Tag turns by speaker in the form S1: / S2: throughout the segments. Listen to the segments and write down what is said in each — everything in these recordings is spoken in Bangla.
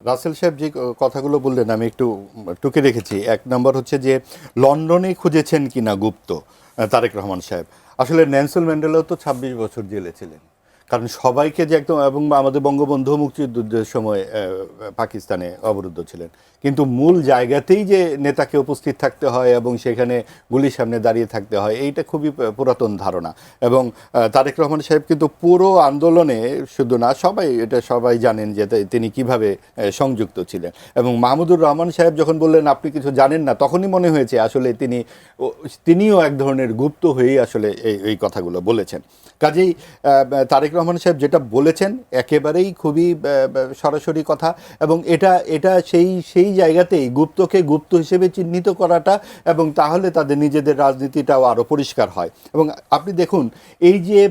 S1: রাসেল সাহেব যে কথাগুলো বললেন আমি একটু টুকে রেখেছি। এক নম্বর হচ্ছে যে লন্ডনে খুঁজেছেন কিনা গুপ্ত তারেক রহমান সাহেব। আসলে নেলসন ম্যান্ডেলাও তো ২৬ বছর জেলে ছিলেন, কারণ সবাইকে যে একদম, এবং আমাদের বঙ্গবন্ধু মুক্তিযুদ্ধের সময় পাকিস্তানে অবরুদ্ধ ছিলেন, কিন্তু মূল জায়গাতেই যে নেতাকে উপস্থিত থাকতে হয় এবং সেখানে গুলির সামনে দাঁড়িয়ে থাকতে হয়, এইটা খুবই পুরাতন ধারণা। এবং তারেক রহমান সাহেব কিন্তু পুরো আন্দোলনে শুধু না, সবাই জানেন যে তিনি কিভাবে সংযুক্ত ছিলেন। এবং মাহমুদুর রহমান সাহেব যখন বললেন আপনি কিছু জানেন না, তখনই মনে হয়েছে আসলে তিনিও এক ধরনের গুপ্ত হয়েই আসলে এই কথাগুলো বলেছেন। কাজেই তারেক রহমান সাহেব যেটা বলেছেন একেবারেই খুবই সরাসরি কথা, এবং এটা সেই জায়গাতেই গুপ্তকে গুপ্ত হিসেবে চিহ্নিত করাটা, এবং তাহলে তাদের নিজেদের রাজনীতিটাও আরও পরিষ্কার হয়। এবং আপনি দেখুন, এই যে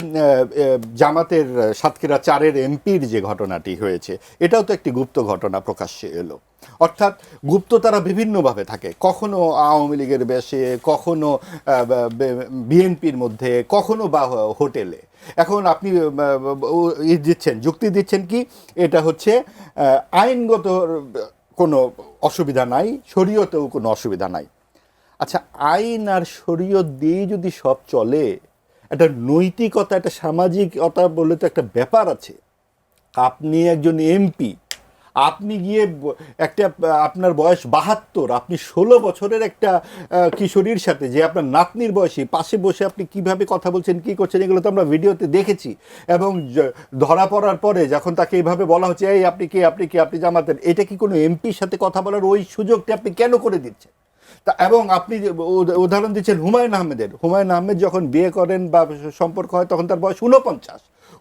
S1: জামাতের সাতক্ষীরা ৪-এর এমপির যে ঘটনাটি হয়েছে, এটাও তো একটি গুপ্ত ঘটনা প্রকাশ্যে এলো। অর্থাৎ গুপ্ত তারা বিভিন্নভাবে থাকে, কখনো আওয়ামী লীগের বেশে, কখনো বিএনপির মধ্যে, কখনো বা হোটেলে। এখন আপনি যুক্তি দিচ্ছেন কি এটা হচ্ছে আইনগত কোনো অসুবিধা নাই, শরীয়তেও কোনো অসুবিধা নাই। আচ্ছা, আইন আর শরীয়ত দিয়েই যদি সব চলে, একটা নৈতিকতা, একটা সামাজিকতা বলে তো একটা ব্যাপার আছে। আপনি একজন এমপি, আপনি গিয়ে আপনার বয়স ৭২, আপনি ১৬ বছরের একটা কিশোরীর সাথে, যে আপনার নাতনির বয়সী, পাশে বসে আপনি কিভাবে কথা বলছেন, কি করছেন, এগুলো তো আমরা ভিডিওতে দেখেছি। এবং ধরা পড়ার পরে যখন তাকে এইভাবে বলা হচ্ছে, এই আপনি কি আপনি জামাতের, এটা কি কোনো এমপির সাথে কথা বলার ওই সুযোগটি আপনি কেন করে দিচ্ছেন? এবং আপনি উদাহরণ দিচ্ছেন হুমায়ুন আহমেদের। হুমায়ুন আহমেদ যখন বিয়ে করেন বা সম্পর্ক হয়, তখন তার বয়স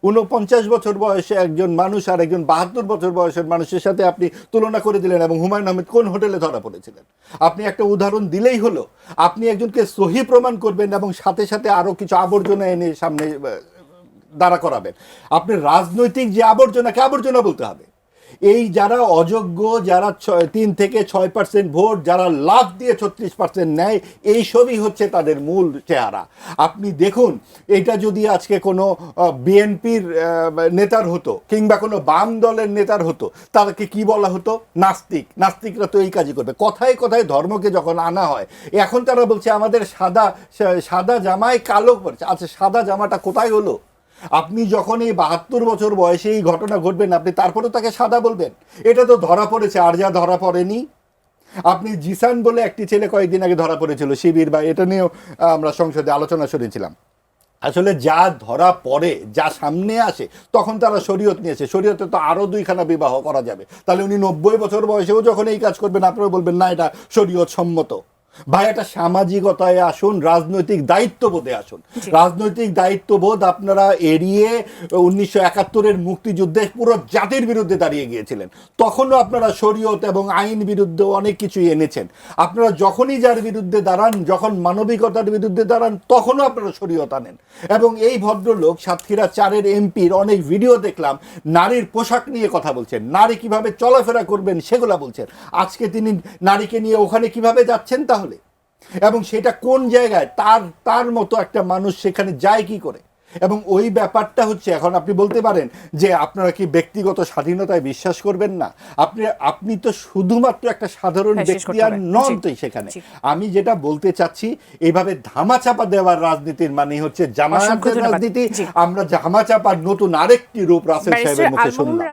S1: ৪৯ বছর বয়সে একজন মানুষ আর একজন ৭২ বছর বয়সের মানুষের সাথে আপনি তুলনা করে দিলেন। এবং হুমায়ুন আহমেদ কোন হোটেলে ধরা পড়েছিলেন? আপনি একটা উদাহরণ দিলেই হলো। আপনি একজনকে সহি প্রমাণ করবেন এবং সাথে সাথে আরও কিছু আবর্জনা এনে সামনে দাঁড়া করাবেন। আপনি রাজনৈতিক যে আবর্জনাকে আবর্জনা বলতে হবে। এই যারা অযোগ্য, যারা ৩ থেকে ৬% ভোট, যারা লাভ দিয়ে ৩৬% নেয়, এই সবই হচ্ছে তাদের মূল চেহারা। আপনি দেখুন, এটা যদি আজকে কোনো বিএনপির নেতার হতো কিংবা কোনো বাম দলের নেতার হতো, তাদেরকে কি বলা হতো? নাস্তিকরা তো এই কাজই করবে। কথায় কথায় ধর্মকে যখন আনা হয়, এখন তারা বলছে আমাদের সাদা জামায় কালো পড়ছে। আচ্ছা, সাদা জামাটা কোথায় হলো? আপনি যখন এই ৭২ বছর বয়সে এই ঘটনা ঘটবেন, আপনি তারপরেও তাকে সাদা বলবেন? এটা তো ধরা পড়েছে, আর যা ধরা পড়েনি। আপনি জিসান বলে একটি ছেলে কয়েকদিন আগে ধরা পড়েছিল শিবির, বা এটা নিয়েও আমরা সংসদে আলোচনা শুনেছিলাম। আসলে যা ধরা পড়ে, যা সামনে আসে, তখন তারা শরীয়ত নিয়েছে। শরীয়তে তো আরও ২খানা বিবাহ করা যাবে। তাহলে উনি ৯০ বছর বয়সেও যখন এই কাজ করবেন, আপনারা বলবেন না এটা শরীয়ত সম্মত। ভাই, একটা সামাজিকতায় আসুন, রাজনৈতিক দায়িত্ববোধে আসুন। রাজনৈতিক দায়িত্ববোধ আপনারা এড়িয়ে ১৯৭১-এর মুক্তিযুদ্ধে পুরো জাতির বিরুদ্ধে দাঁড়িয়ে গিয়েছিলেন। তখনও আপনারা শরীয়ত এবং আইন বিরুদ্ধে অনেক কিছুই এনেছেন। আপনারা যখনই যার বিরুদ্ধে দাঁড়ান, যখন মানবিকতার বিরুদ্ধে দাঁড়ান, তখনও আপনারা শরীয়ত আনেন। এবং এই ভদ্রলোক সাতক্ষীরা ৪-এর এমপির অনেক ভিডিও দেখলাম, নারীর পোশাক নিয়ে কথা বলছেন, নারী কিভাবে চলাফেরা করবেন সেগুলা বলছেন। আজকে তিনি নারীকে নিয়ে ওখানে কিভাবে যাচ্ছেন তাহলে? এবং সেটা কোন জায়গায়? তার মতো একটা মানুষ সেখানে যায় কি করে? এবং ওই ব্যাপারটা হচ্ছে, এখন আপনি বলতে পারেন যে আপনারা কি ব্যক্তিগত স্বাধীনতায় বিশ্বাস করবেন না? আপনি তো শুধুমাত্র একটা সাধারণ ব্যক্তি আর নন তো সেখানে। আমি যেটা বলতে চাচ্ছি, এইভাবে ধামাচাপা দেওয়ার রাজনীতির মানে হচ্ছে জামায়াতের রাজনীতি। আমরা ধামাচাপার নতুন আরেকটি রূপ রাসেল সাহেবের মুখে শুনলাম।